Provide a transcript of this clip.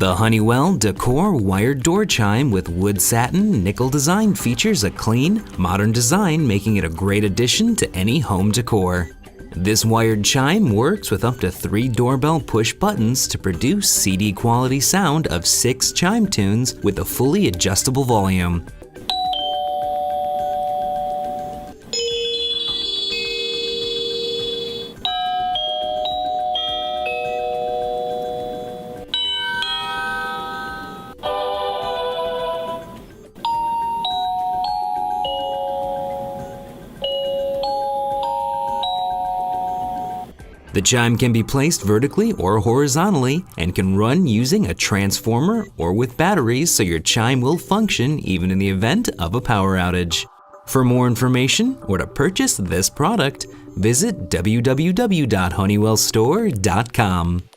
The Honeywell Decor wired door chime with wood satin nickel design features a clean, modern design, making it a great addition to any home decor. This wired chime works with up to 3 doorbell push buttons to produce CD quality sound of 6 chime tunes with a fully adjustable volume. The chime can be placed vertically or horizontally and can run using a transformer or with batteries, so your chime will function even in the event of a power outage. For more information or to purchase this product, visit www.honeywellstore.com.